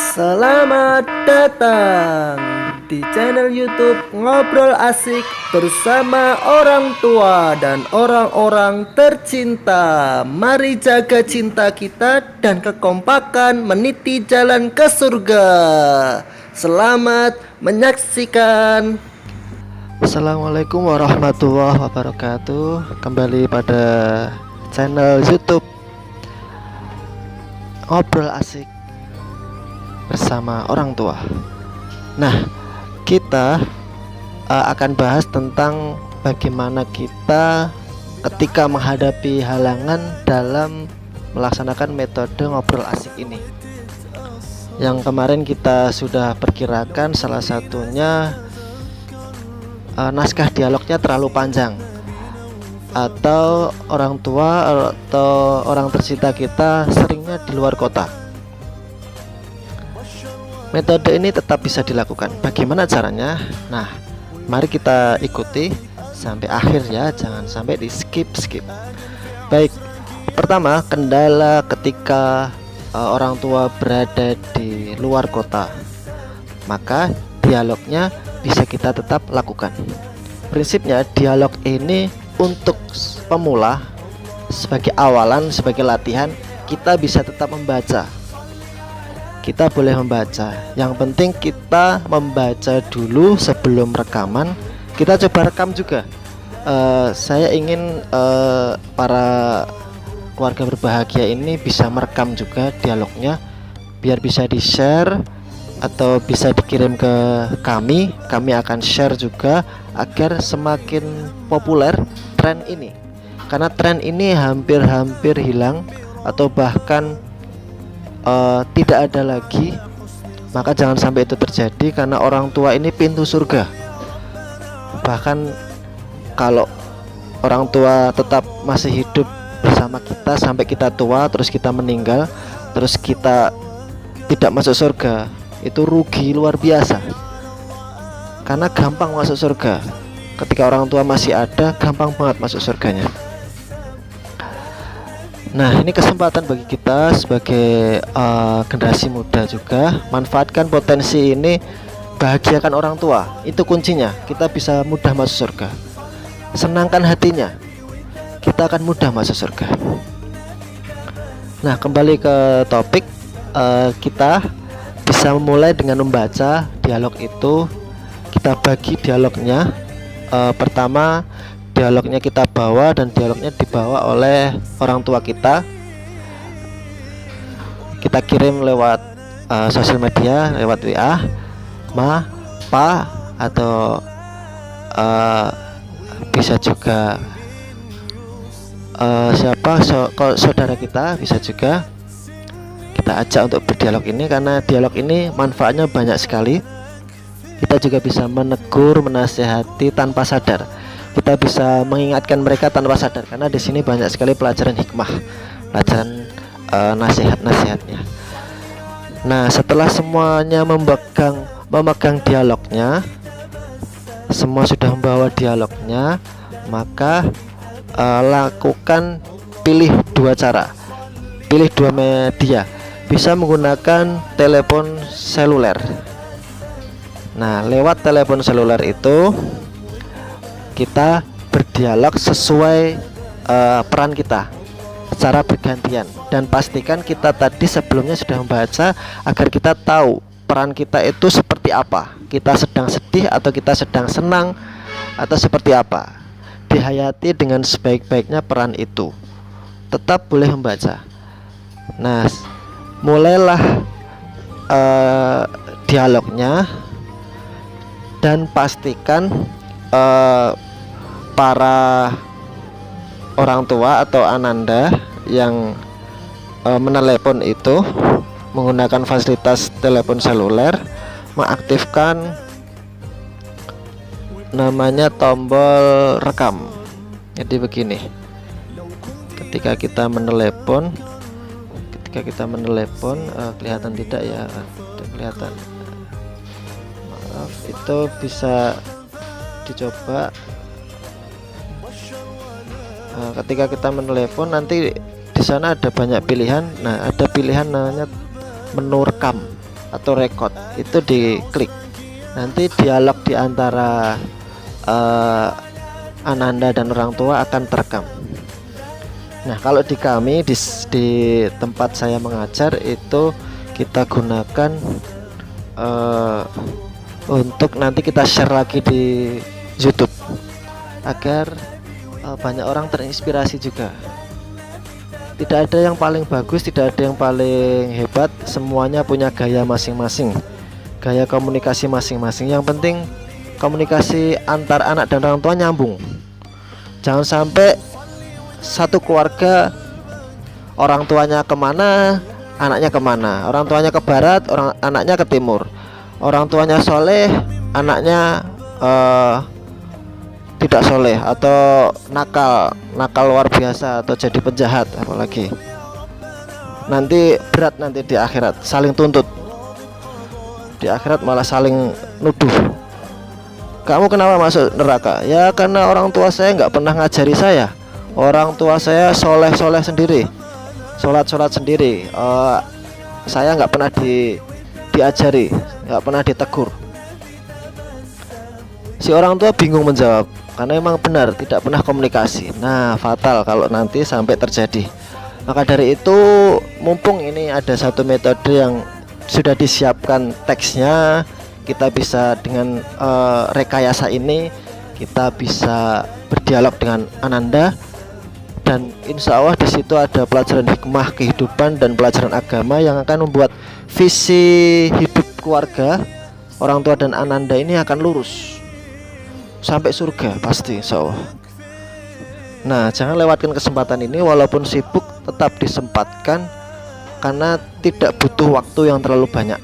Selamat datang di channel YouTube Ngobrol Asik bersama orang tua dan orang-orang tercinta. Mari jaga cinta kita dan kekompakan meniti jalan ke surga. Selamat menyaksikan. Assalamualaikum warahmatullahi wabarakatuh. Kembali pada channel YouTube Ngobrol Asik bersama orang tua. Nah, kita akan bahas tentang bagaimana kita ketika menghadapi halangan dalam melaksanakan metode ngobrol asik ini. Yang kemarin kita sudah perkirakan salah satunya naskah dialognya terlalu panjang, atau orang tua atau orang tercinta kita seringnya di luar kota. Metode ini tetap bisa dilakukan. Bagaimana caranya? Nah, mari kita ikuti sampai akhir ya, jangan sampai di skip. Baik, pertama, kendala ketika orang tua berada di luar kota, maka dialognya bisa kita tetap lakukan. Prinsipnya dialog ini untuk pemula, sebagai awalan, sebagai latihan, kita bisa tetap membaca. Kita boleh membaca. Yang penting kita membaca dulu sebelum rekaman. Kita coba rekam juga. Saya ingin para keluarga berbahagia ini bisa merekam juga dialognya, biar bisa di-share atau bisa dikirim ke kami. Kami akan share juga agar semakin populer tren ini. Karena tren ini hampir hilang atau bahkan tidak ada lagi. Maka jangan sampai itu terjadi, karena orang tua ini pintu surga. Bahkan kalau orang tua tetap masih hidup bersama kita sampai kita tua, terus kita meninggal, terus kita tidak masuk surga, itu rugi luar biasa. Karena gampang masuk surga. Ketika orang tua masih ada, gampang banget masuk surganya. Nah, ini kesempatan bagi kita sebagai generasi muda juga. Manfaatkan potensi ini, bahagiakan orang tua. Itu kuncinya, kita bisa mudah masuk surga. Senangkan hatinya, kita akan mudah masuk surga. Nah, kembali ke topik. Kita bisa memulai dengan membaca dialog itu. Kita bagi dialognya. Pertama, dialognya kita bawa, dan dialognya dibawa oleh orang tua kita. Kita kirim lewat sosial media, lewat WA, Ma, Pa, atau bisa juga saudara kita, bisa juga kita ajak untuk berdialog ini. Karena dialog ini manfaatnya banyak sekali. Kita juga bisa menegur, menasehati tanpa sadar. Kita bisa mengingatkan mereka tanpa sadar, karena di sini banyak sekali pelajaran hikmah, pelajaran nasihat-nasihatnya. Nah, setelah semuanya memegang dialognya, semua sudah membawa dialognya, maka pilih dua cara, pilih dua media. Bisa menggunakan telepon seluler. Nah, lewat telepon seluler itu kita berdialog sesuai peran kita secara bergantian, dan pastikan kita tadi sebelumnya sudah membaca agar kita tahu peran kita itu seperti apa. Kita sedang sedih atau kita sedang senang atau seperti apa. Dihayati dengan sebaik-baiknya peran itu. Tetap boleh membaca. Nah, mulailah dialognya, dan pastikan para orang tua atau ananda yang menelepon itu menggunakan fasilitas telepon seluler mengaktifkan namanya tombol rekam. Jadi begini, ketika kita menelepon, kelihatan tidak ya? Kelihatan. Maaf, itu bisa dicoba. Ketika kita menelepon, nanti di sana ada banyak pilihan. Nah, ada pilihan namanya menu rekam. atau record itu diklik, nanti dialog di antara Ananda dan orang tua akan terekam. Nah, kalau di kami di tempat saya mengajar itu kita gunakan untuk nanti kita share lagi di YouTube agar banyak orang terinspirasi juga. Tidak ada yang paling bagus, tidak ada yang paling hebat, semuanya punya gaya masing-masing, gaya komunikasi masing-masing. Yang penting komunikasi antar anak dan orang tua nyambung. Jangan sampai satu keluarga orang tuanya kemana, anaknya kemana. Orang tuanya ke barat, anaknya ke timur. Orang tuanya soleh, anaknya tidak soleh atau nakal luar biasa atau jadi penjahat. Apalagi nanti berat, nanti di akhirat saling tuntut, di akhirat malah saling nuduh. Kamu kenapa masuk neraka? Ya karena orang tua saya nggak pernah ngajari saya. Orang tua saya soleh sendiri, sholat sendiri. Saya nggak pernah diajari, nggak pernah ditegur. Si orang tua bingung menjawab karena emang benar tidak pernah komunikasi. Nah, fatal kalau nanti sampai terjadi. Maka dari itu, mumpung ini ada satu metode yang sudah disiapkan teksnya, kita bisa dengan rekayasa ini kita bisa berdialog dengan Ananda, dan insya Allah di situ ada pelajaran hikmah kehidupan dan pelajaran agama yang akan membuat visi hidup keluarga orang tua dan Ananda ini akan lurus sampai surga pasti, insya Allah. Nah, jangan lewatkan kesempatan ini, walaupun sibuk tetap disempatkan karena tidak butuh waktu yang terlalu banyak.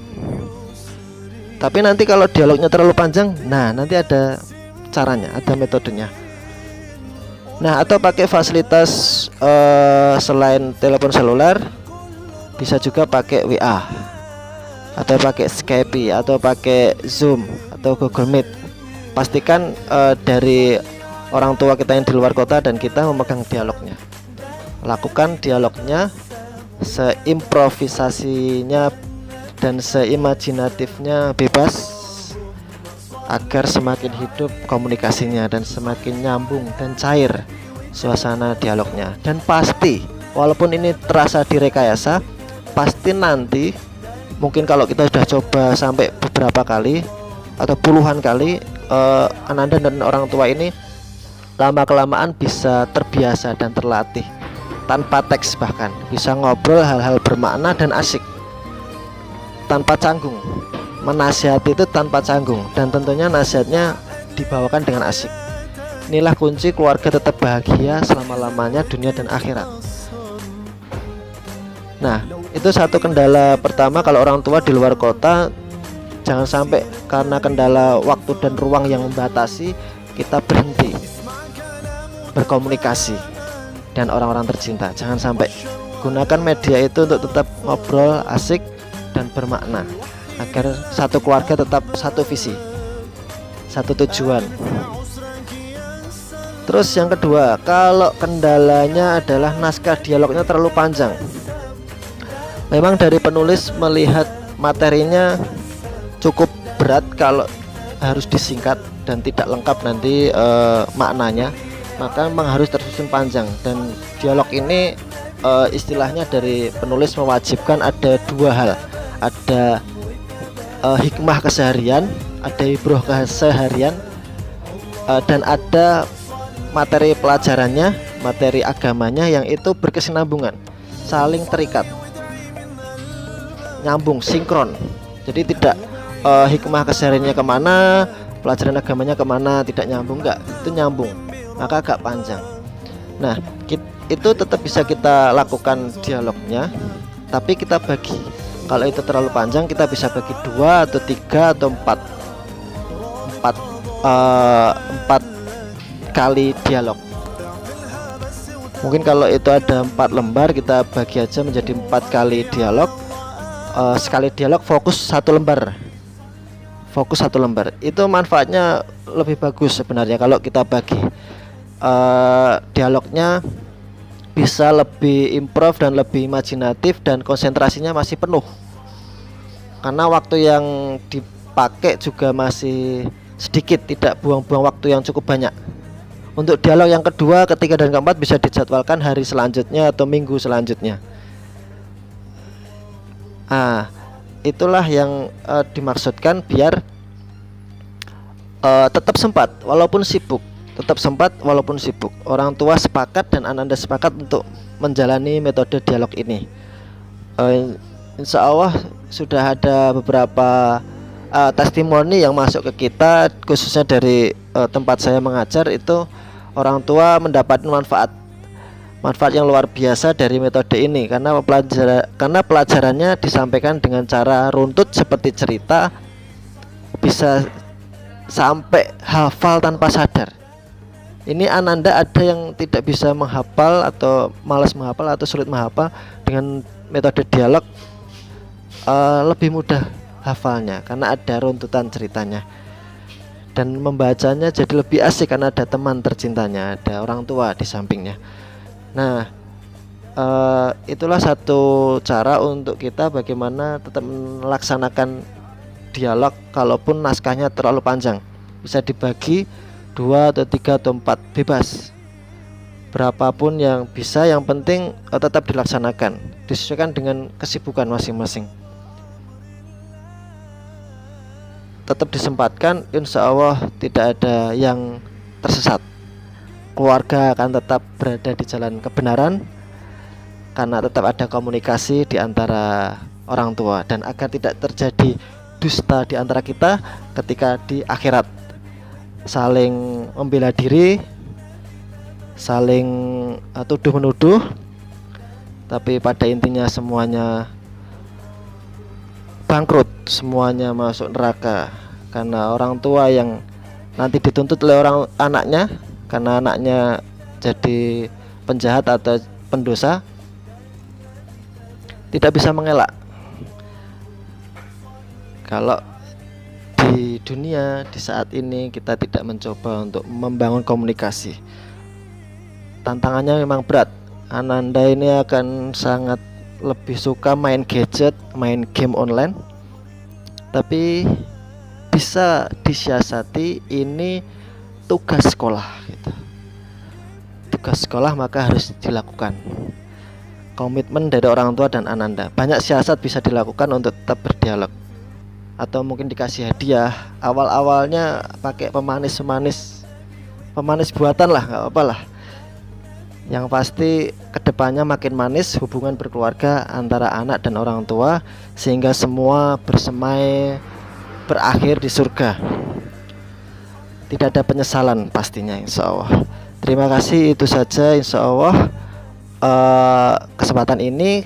Tapi nanti kalau dialognya terlalu panjang, nah nanti ada caranya, ada metodenya. Nah, atau pakai fasilitas selain telepon seluler, bisa juga pakai WA atau pakai Skype atau pakai Zoom atau Google Meet. Pastikan dari orang tua kita yang di luar kota dan kita memegang dialognya. Lakukan dialognya seimprovisasinya dan seimajinatifnya bebas, agar semakin hidup komunikasinya dan semakin nyambung dan cair suasana dialognya. Dan pasti, walaupun ini terasa direkayasa, pasti nanti mungkin kalau kita sudah coba sampai beberapa kali atau puluhan kali, Ananda dan orang tua ini lama-kelamaan bisa terbiasa dan terlatih tanpa teks, bahkan bisa ngobrol hal-hal bermakna dan asik tanpa canggung. Menasihati itu tanpa canggung, dan tentunya nasihatnya dibawakan dengan asik. Inilah kunci keluarga tetap bahagia selama-lamanya dunia dan akhirat. Nah, itu satu kendala pertama kalau orang tua di luar kota. Jangan sampai karena kendala waktu dan ruang yang membatasi kita berhenti berkomunikasi dan orang-orang tercinta. Jangan sampai. Gunakan media itu untuk tetap ngobrol asik dan bermakna, agar satu keluarga tetap satu visi, satu tujuan. Terus yang kedua, kalau kendalanya adalah naskah dialognya terlalu panjang. Memang dari penulis melihat materinya cukup berat kalau harus disingkat dan tidak lengkap nanti maknanya, maka memang harus tersusun panjang. Dan dialog ini istilahnya dari penulis mewajibkan ada dua hal, ada hikmah keseharian, ada ibroh keseharian, dan ada materi pelajarannya, materi agamanya yang itu berkesinambungan, saling terikat, nyambung, sinkron. Jadi tidak hikmah kesehariannya kemana, pelajaran agamanya kemana, tidak nyambung, enggak, itu nyambung, maka agak panjang. Nah, itu tetap bisa kita lakukan dialognya, tapi kita bagi. Kalau itu terlalu panjang, kita bisa bagi 2 atau 3 atau 4 kali dialog. Mungkin kalau itu ada 4 lembar, kita bagi aja menjadi 4 kali dialog. Sekali dialog fokus 1 lembar. Fokus 1 lembar. Itu manfaatnya lebih bagus sebenarnya kalau kita bagi. Dialognya bisa lebih improv dan lebih imajinatif dan konsentrasinya masih penuh. karena waktu yang dipakai juga masih sedikit, tidak buang-buang waktu yang cukup banyak. Untuk dialog yang kedua, ketiga, dan keempat bisa dijadwalkan hari selanjutnya atau minggu selanjutnya. Itulah yang dimaksudkan biar tetap sempat walaupun sibuk. Tetap sempat walaupun sibuk. Orang tua sepakat dan Ananda sepakat untuk menjalani metode dialog ini. Insya Allah sudah ada beberapa testimoni yang masuk ke kita, khususnya dari tempat saya mengajar. Itu orang tua mendapatkan manfaat yang luar biasa dari metode ini, karena pelajarannya disampaikan dengan cara runtut seperti cerita, bisa sampai hafal tanpa sadar. Ini Ananda ada yang tidak bisa menghafal atau malas menghafal atau sulit menghafal, dengan metode dialog lebih mudah hafalnya karena ada runtutan ceritanya, dan membacanya jadi lebih asik karena ada teman tercintanya, ada orang tua di sampingnya. Nah, itulah satu cara untuk kita bagaimana tetap melaksanakan dialog kalaupun naskahnya terlalu panjang. Bisa dibagi 2 atau 3 atau 4, bebas, berapapun yang bisa, yang penting tetap dilaksanakan, disesuaikan dengan kesibukan masing-masing. Tetap disempatkan, insya Allah tidak ada yang tersesat. Keluarga akan tetap berada di jalan kebenaran karena tetap ada komunikasi di antara orang tua, dan agar tidak terjadi dusta di antara kita ketika di akhirat, saling membela diri, saling tuduh menuduh, tapi pada intinya semuanya bangkrut, semuanya masuk neraka karena orang tua yang nanti dituntut oleh orang anaknya, karena anaknya jadi penjahat atau pendosa, tidak bisa mengelak. Kalau di dunia di saat ini kita tidak mencoba untuk membangun komunikasi, tantangannya memang berat. Ananda ini akan sangat lebih suka main gadget, main game online, tapi bisa disiasati, ini tugas sekolah gitu. Tugas sekolah maka harus dilakukan. Komitmen dari orang tua dan Ananda. Banyak siasat bisa dilakukan untuk tetap berdialog, atau mungkin dikasih hadiah. Awal-awalnya pakai pemanis buatan lah, nggak apa-apa lah. Yang pasti kedepannya makin manis hubungan berkeluarga antara anak dan orang tua, sehingga semua bersemai berakhir di surga. Tidak ada penyesalan pastinya, insya Allah. Terima kasih, itu saja insya Allah. Kesempatan ini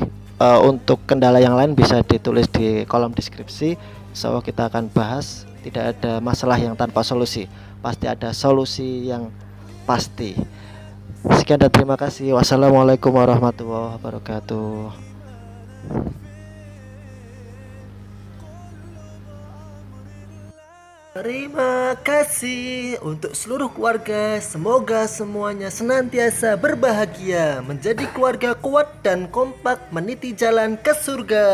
untuk kendala yang lain bisa ditulis di kolom deskripsi. Insya Allah kita akan bahas. Tidak ada masalah yang tanpa solusi, pasti ada solusi yang pasti. Sekian dan terima kasih. Wassalamualaikum warahmatullahi wabarakatuh. Terima kasih untuk seluruh keluarga. Semoga semuanya senantiasa berbahagia, menjadi keluarga kuat dan kompak meniti jalan ke surga.